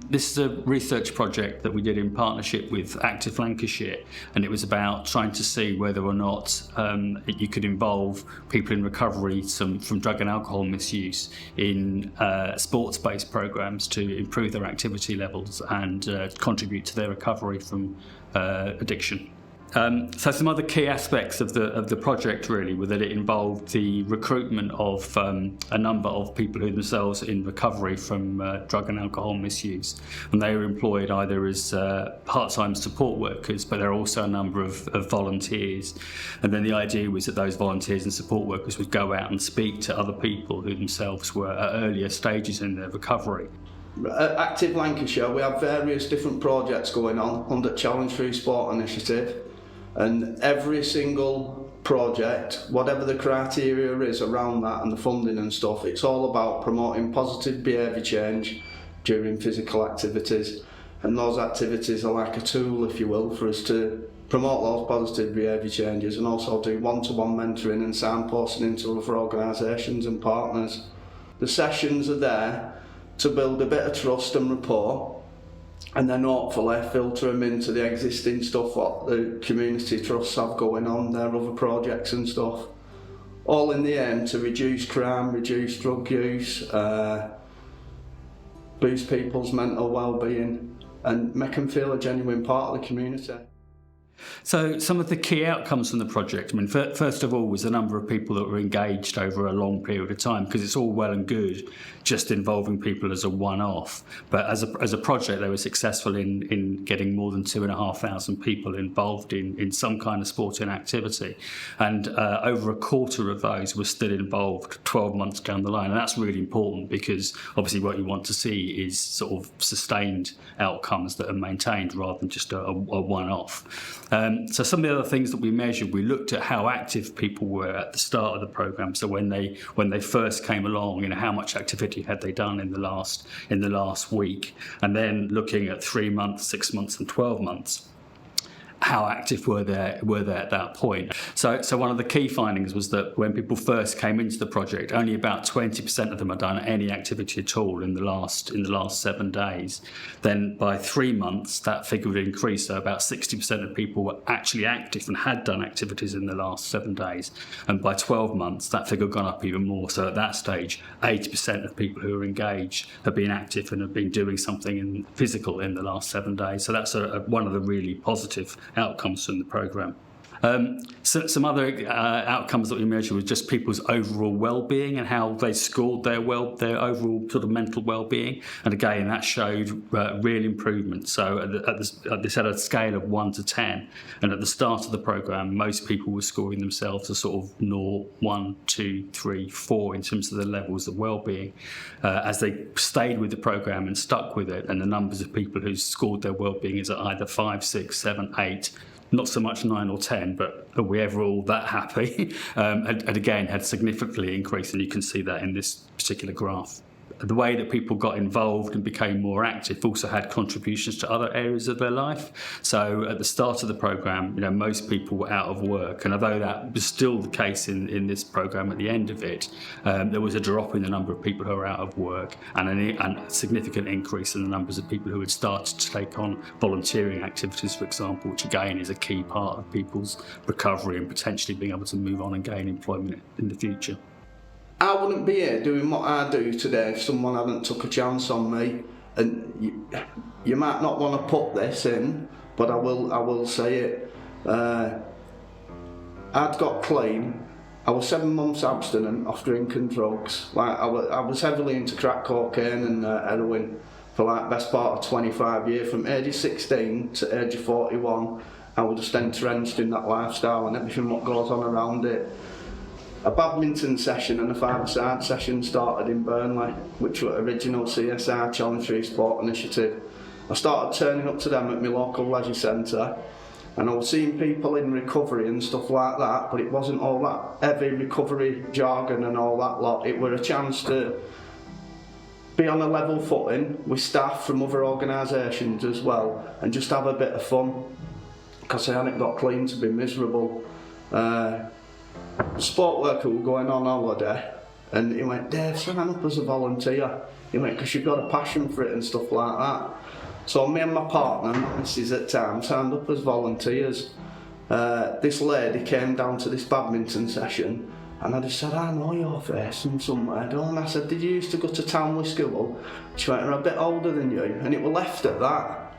This is a research project that we did in partnership with Active Lancashire, and it was about trying to see whether or not you could involve people in recovery from drug and alcohol misuse in sports-based programs to improve their activity levels and contribute to their recovery from addiction. So some other key aspects of the project really were that it involved the recruitment of a number of people who themselves in recovery from drug and alcohol misuse, and they were employed either as part-time support workers, but there are also a number of volunteers. And then the idea was that those volunteers and support workers would go out and speak to other people who themselves were at earlier stages in their recovery. At Active Lancashire, we have various different projects going on under Challenge Free Sport Initiative. And every single project, whatever the criteria is around that and the funding and stuff, it's all about promoting positive behaviour change during physical activities. And those activities are like a tool, if you will, for us to promote those positive behaviour changes and also do one-to-one mentoring and signposting into other organisations and partners. The sessions are there to build a bit of trust and rapport, and then hopefully filter them into the existing stuff what the community trusts have going on, their other projects and stuff. All in the aim to reduce crime, reduce drug use, boost people's mental well-being and make them feel a genuine part of the community. So some of the key outcomes from the project, I mean, first of all was the number of people that were engaged over a long period of time, because it's all well and good just involving people as a one-off, but as a project they were successful in getting more than 2,500 people involved in some kind of sporting activity, and over a quarter of those were still involved 12 months down the line. And that's really important, because obviously what you want to see is sort of sustained outcomes that are maintained rather than just a one-off. So some of the other things that we measured, we looked at how active people were at the start of the programme. So when they first came along, how much activity had they done in the last week, and then looking at 3 months, 6 months, and 12 months. How active were they at that point? So one of the key findings was that when people first came into the project, only about 20% of them had done any activity at all in the last 7 days. Then by 3 months, that figure would increase, so about 60% of people were actually active and had done activities in the last 7 days. And by 12 months, that figure had gone up even more. So at that stage, 80% of people who were engaged have been active and have been doing something physical in the last 7 days. So that's one of the really positive outcomes from the programme. So some other outcomes that we measured was just people's overall well-being and how they scored their overall sort of mental well-being. And again, that showed real improvement. So this had a scale of 1 to 10. And at the start of the programme, most people were scoring themselves as sort of 0, 1, 2, 3, 4 in terms of the levels of well-being. As they stayed with the programme and stuck with it, and the numbers of people who scored their well-being is at either 5, 6, 7, 8, not so much 9 or 10, but are we ever all that happy? And again, had significantly increased, and you can see that in this particular graph. The way that people got involved and became more active also had contributions to other areas of their life. So at the start of the programme, most people were out of work, and although that was still the case in this programme at the end of it, there was a drop in the number of people who were out of work, and a significant increase in the numbers of people who had started to take on volunteering activities, for example, which again is a key part of people's recovery and potentially being able to move on and gain employment in the future. I wouldn't be here doing what I do today if someone hadn't took a chance on me. And you might not want to put this in, but I will say it. I'd got clean. I was 7 months abstinent off drinking drugs. I was heavily into crack cocaine and heroin for best part of 25 years. From age of 16 to age of 41, I was just entrenched in that lifestyle and everything what goes on around it. A badminton session and a five-a-side session started in Burnley, which were original CSR Challenge Free Sport Initiative. I started turning up to them at my local leisure centre, and I was seeing people in recovery and stuff like that, but it wasn't all that heavy recovery jargon and all that lot. It were a chance to be on a level footing with staff from other organisations as well, and just have a bit of fun, because I hadn't got clean to be miserable. Sport worker were going on holiday, And he went, Dave, sign up as a volunteer. He went, because you've got a passion for it and stuff like that. So me and my partner, Mrs. at the time, signed up as volunteers. This lady came down to this badminton session, and I just said, I know your face from somewhere, don't I? I said, did you used to go to Townley School? She went, I'm a bit older than you, and it was left at that.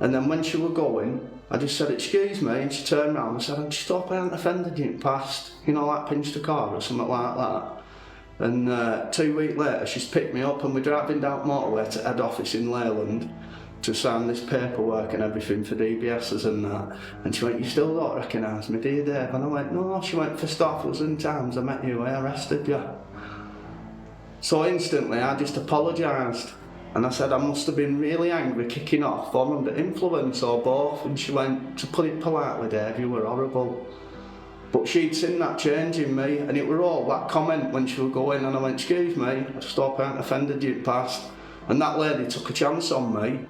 And then when she was going, I just said, excuse me, and she turned around and said, I just hope I haven't offended you in the past, you know, like pinched a car or something like that. And 2 weeks later, she's picked me up and we're driving down motorway to head office in Leyland to sign this paperwork and everything for DBSs and that. And she went, you still don't recognise me, do you, Dave? And I went, no. She went, for Stoffels and times I met you, I arrested you. So instantly I just apologised. And I said I must have been really angry, kicking off, or under influence, or both. And she went, to put it politely, Dave, you were horrible. But she'd seen that change in me, and it were all that comment when she was going, and I went, excuse me, I just hope I haven't offended you in the past. And that lady took a chance on me.